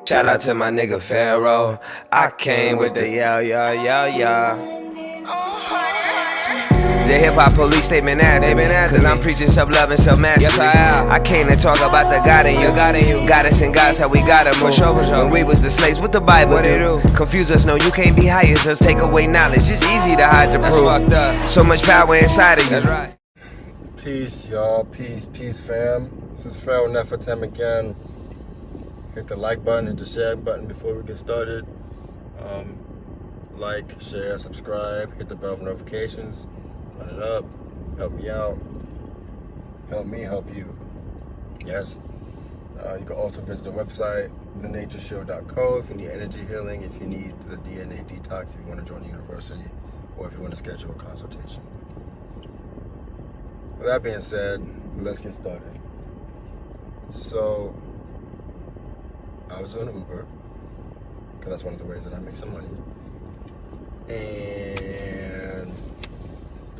Shout out to my nigga Pharaoh. I came with the yeah. The hip-hop police, they been after me, cause I'm preaching self-love and self-mastery. Yes, I am. I came to talk about the God in you. God us and God's how we gotta move. For sure. When we was the slaves, what the Bible do? Confuse us, no, you can't be high as us. Take away knowledge, it's easy to hide the proof. Fucked up. So much power inside of you. That's right. Peace, y'all. Peace, fam. This is Pharaoh Nefertem again. Hit the like button, hit the share button before we get started. Like, share, subscribe, hit the bell for notifications. Run it up. Help me out. Help me help you. Yes. You can also visit the website, thenatureshow.co, if you need energy healing, if you need the DNA detox, if you want to join the university, or if you want to schedule a consultation. With that being said, let's get started. So, I was doing Uber, because that's one of the ways that I make some money. And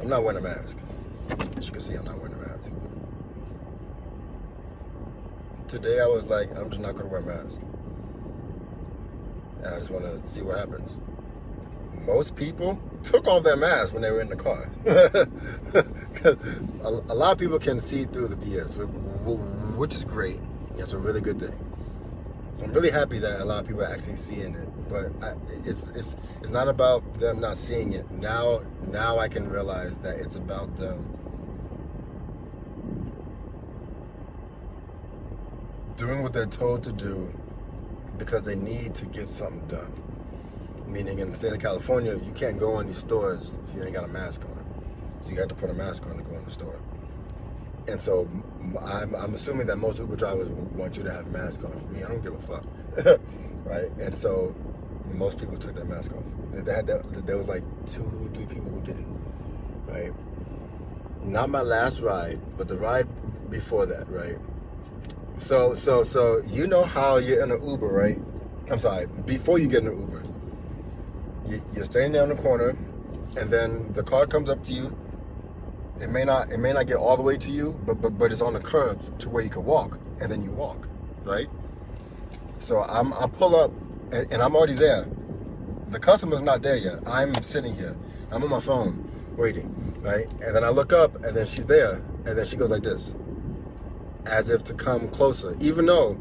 I'm not wearing a mask. As you can see, I'm not wearing a mask. Today I was like, I'm just not going to wear a mask. And I just want to see what happens. Most people took off their mask when they were in the car. A lot of people can see through the BS, which is great. It's a really good thing. I'm really happy that a lot of people are actually seeing it, but it's not about them not seeing it. Now I can realize that it's about them doing what they're told to do because they need to get something done. Meaning in the state of California, you can't go in these stores if you ain't got a mask on. So you have to put a mask on to go in the store. And so I'm assuming that most Uber drivers want you to have a mask on. For me, I don't give a fuck, right? And so most people took their mask off. There was like 2-3 people who didn't, right? Not my last ride, but the ride before that, right? So you know how you're in an Uber, right? I'm sorry, before you get in an Uber, you're standing there on the corner, and then the car comes up to you. It may not get all the way to you, but it's on the curbs to where you can walk, and then you walk, right? So I pull up, and I'm already there. The customer's not there yet. I'm sitting here. I'm on my phone, waiting, right? And then I look up, and then she's there, and then she goes like this, as if to come closer, even though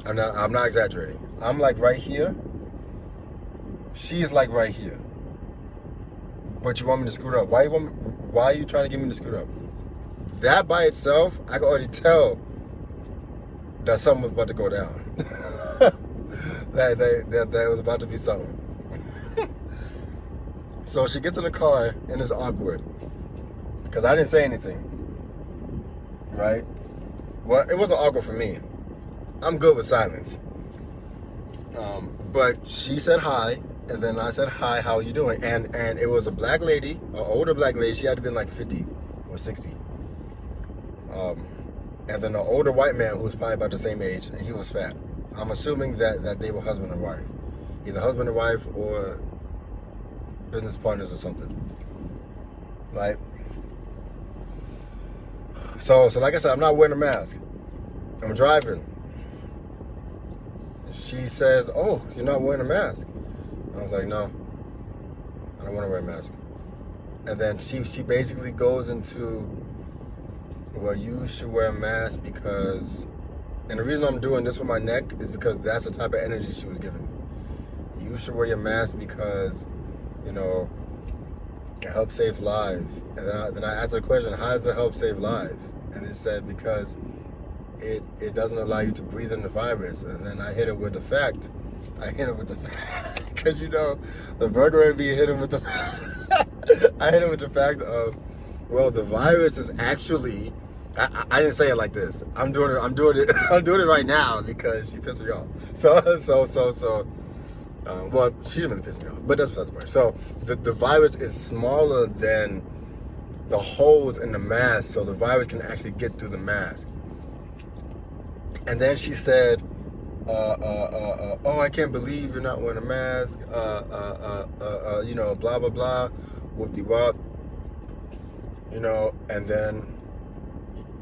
I'm not exaggerating. I'm like right here. She's like right here. But you want me to scoot up? Why are you trying to get me to scoot up? That by itself, I can already tell that something was about to go down. that was about to be something. So she gets in the car, and it's awkward. Because I didn't say anything. Right? Well, it wasn't awkward for me. I'm good with silence. But she said hi. And then I said, hi, how are you doing? And it was a black lady, an older black lady. She had to be like 50 or 60. And then an older white man who was probably about the same age, and he was fat. I'm assuming that they were husband and wife. Either husband and wife or business partners or something. Right? So like I said, I'm not wearing a mask. I'm driving. She says, oh, you're not wearing a mask. I was like, no, I don't want to wear a mask. And then she basically goes into, well, you should wear a mask because, and the reason I'm doing this with my neck is because that's the type of energy she was giving me. You should wear your mask because, you know, it helps save lives. And then I asked her the question, how does it help save lives? And it said, because it doesn't allow you to breathe in the virus. And then I hit it with the fact. Because, you know, the burger would be hitting with the I hit it with the fact of, well, the virus is actually, I didn't say it like this. I'm doing it right now because she pissed me off. Well, she didn't really piss me off, but that's besides the point. So the virus is smaller than the holes in the mask, so the virus can actually get through the mask. And then she said, oh, I can't believe you're not wearing a mask, you know, blah, blah, blah, whoop-de-wop, you know, and then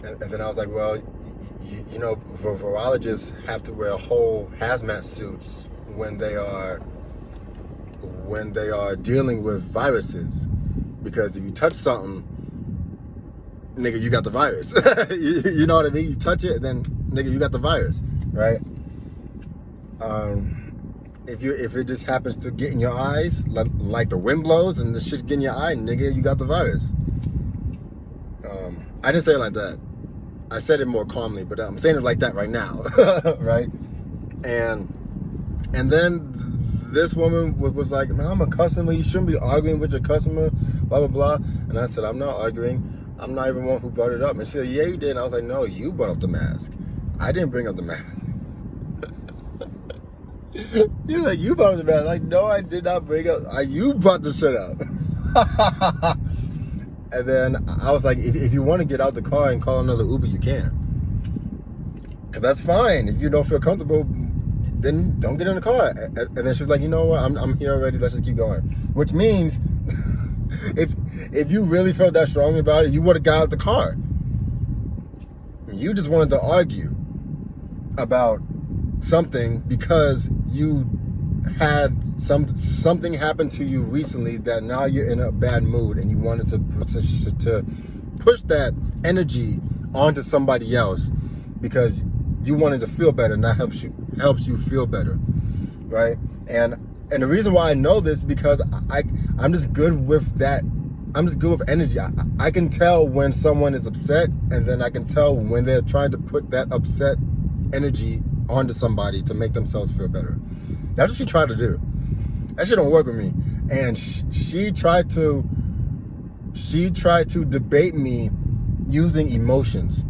I was like, well, you know, virologists have to wear whole hazmat suits when they are dealing with viruses, because if you touch something, nigga, you got the virus. You know what I mean? You touch it, then nigga, you got the virus, right? If it just happens to get in your eyes, like the wind blows and the shit get in your eye, nigga, you got the virus. I didn't say it like that. I said it more calmly, but I'm saying it like that right now, right? And then this woman was like, man, I'm a customer. You shouldn't be arguing with your customer, blah, blah, blah. And I said, I'm not arguing. I'm not even one who brought it up. And she said, yeah, you did. And I was like, no, you brought up the mask. I didn't bring up the mask. He was like, you brought up the mask. Like, no, I did not bring up. You brought the shit up. And then I was like, if you want to get out the car and call another Uber, you can. And that's fine. If you don't feel comfortable, then don't get in the car. And then she was like, you know what? I'm here already. Let's just keep going. Which means if you really felt that strongly about it, you would have got out the car. You just wanted to argue about something because you had something happen to you recently that now you're in a bad mood, and you wanted to push that energy onto somebody else because you wanted to feel better, and that helps you feel better, right? And the reason why I know this is because I'm just good with that. I'm just good with energy. I can tell when someone is upset, and then I can tell when they're trying to put that upset energy onto somebody to make themselves feel better. That's what she tried to do. That shit don't work with me. And she tried to debate me using emotions.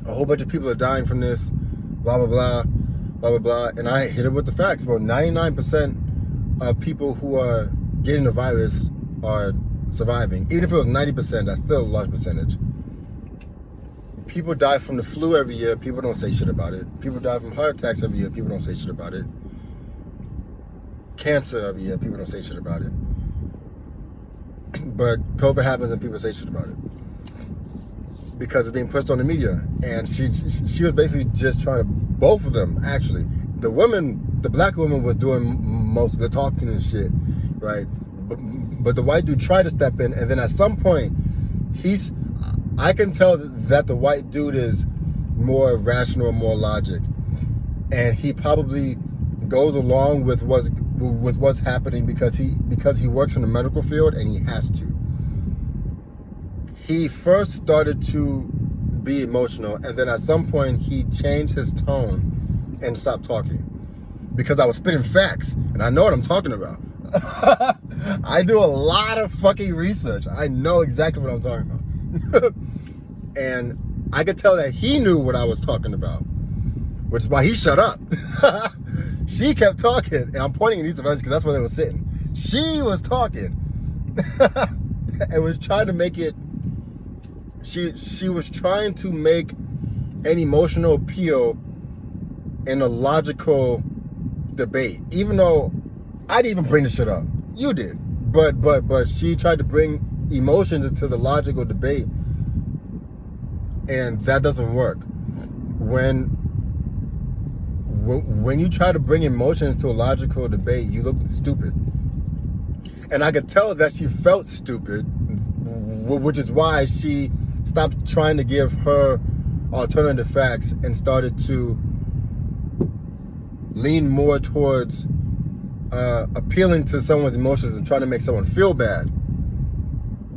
A whole bunch of people are dying from this, blah, blah, blah, blah, blah, blah. And I hit her with the facts. About 99% of people who are getting the virus are surviving. Even if it was 90%, that's still a large percentage. People die from the flu every year. People don't say shit about it. People die from heart attacks every year. People don't say shit about it. Cancer every year. People don't say shit about it. But COVID happens and people say shit about it because it's being pushed on the media. And she was basically just trying to, both of them actually. The black woman was doing most of the talking and shit, right? But the white dude tried to step in, and then at some point, I can tell that the white dude is more rational, more logic, and he probably goes along with what's happening because he works in the medical field and he has to. He first started to be emotional, and then at some point he changed his tone and stopped talking because I was spitting facts and I know what I'm talking about. I do a lot of fucking research. I know exactly what I'm talking about. And I could tell that he knew what I was talking about, which is why he shut up. She kept talking, and I'm pointing in these events because that's where they were sitting. She was talking and was trying to make it. She was trying to make an emotional appeal in a logical debate, even though I didn't even bring the shit up. You did, but she tried to bring emotions into the logical debate, and that doesn't work. When you try to bring emotions to a logical debate, you look stupid. And I could tell that she felt stupid, which is why she stopped trying to give her alternative facts and started to lean more towards appealing to someone's emotions and trying to make someone feel bad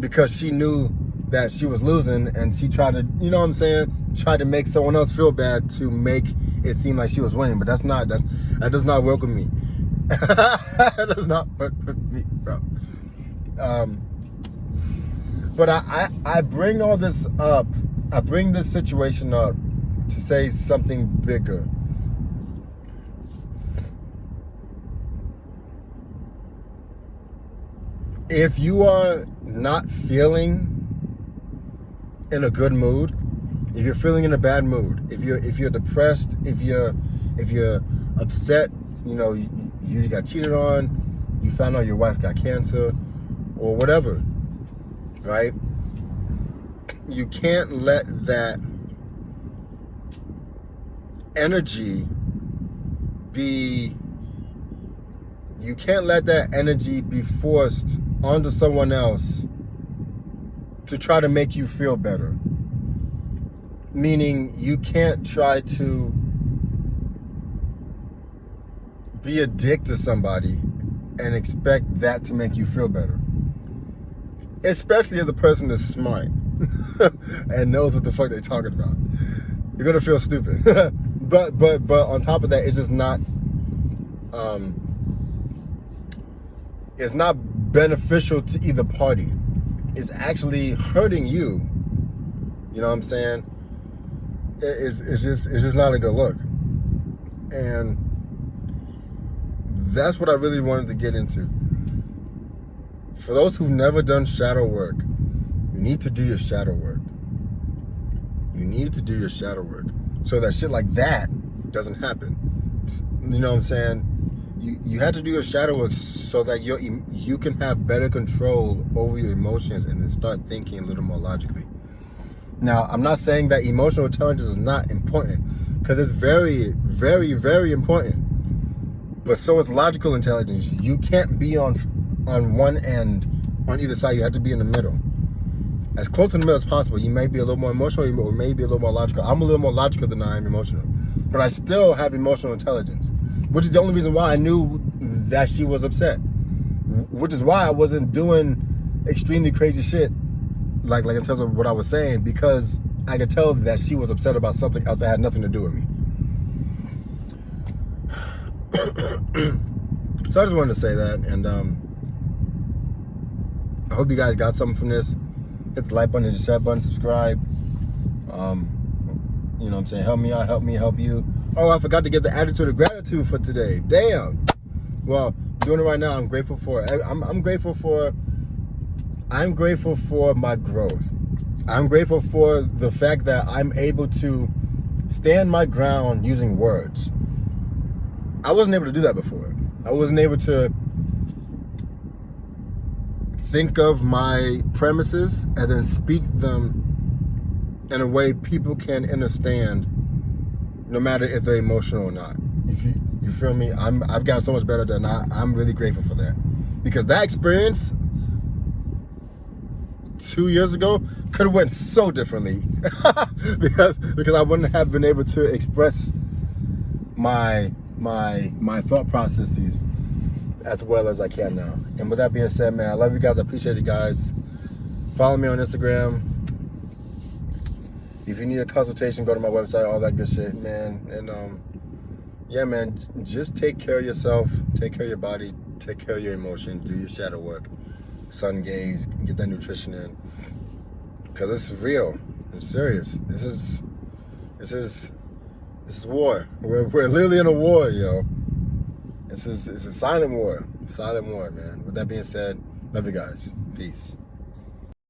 because she knew that she was losing, and she tried to, you know what I'm saying, tried to make someone else feel bad to make it seem like she was winning. But that does not work with me. That does not work with me, bro. But I bring all this up, I bring this situation up to say something bigger. If you are not feeling in a good mood, if you're feeling in a bad mood, if you're depressed, if you're upset, you know, you got cheated on, you found out your wife got cancer, or whatever, right? You can't let that energy be, you can't let that energy be forced onto someone else to try to make you feel better. Meaning you can't try to be a dick to somebody and expect that to make you feel better. Especially if the person is smart and knows what the fuck they're talking about. You're gonna feel stupid. but on top of that, it's just not it's not beneficial to either party. It's actually hurting you. You know what I'm saying? It's just not a good look. And that's what I really wanted to get into. For those who've never done shadow work, you need to do your shadow work. You need to do your shadow work so that shit like that doesn't happen. You know what I'm saying? You have to do your shadow work so that you can have better control over your emotions and then start thinking a little more logically. Now, I'm not saying that emotional intelligence is not important, because it's very, very, very important. But so is logical intelligence. You can't be on one end, on either side. You have to be in the middle. As close to the middle as possible. You may be a little more emotional, or maybe a little more logical. I'm a little more logical than I am emotional. But I still have emotional intelligence, which is the only reason why I knew that she was upset. Which is why I wasn't doing extremely crazy shit, like in terms of what I was saying, because I could tell that she was upset about something else that had nothing to do with me. So I just wanted to say that, and I hope you guys got something from this. Hit the like button, hit the share button, subscribe. You know what I'm saying? Help me out, help me, help you. Oh, I forgot to get the attitude of gratitude for today. Damn. Well, doing it right now. I'm grateful for it. I'm grateful for my growth. I'm grateful for the fact that I'm able to stand my ground using words. I wasn't able to do that before. I wasn't able to think of my premises and then speak them in a way people can understand, no matter if they're emotional or not. You feel me? I've gotten so much better at that, and I'm really grateful for that. Because that experience 2 years ago could have went so differently. because I wouldn't have been able to express my thought processes as well as I can now. And with that being said, man, I love you guys. I appreciate you guys. Follow me on Instagram. If you need a consultation, go to my website, all that good shit, man. And yeah, man, just take care of yourself, take care of your body, take care of your emotions, do your shadow work, sun gaze, get that nutrition in. Because it's real, it's serious. This is war. We're literally in a war, yo. It's a silent war, man. With that being said, love you guys. Peace.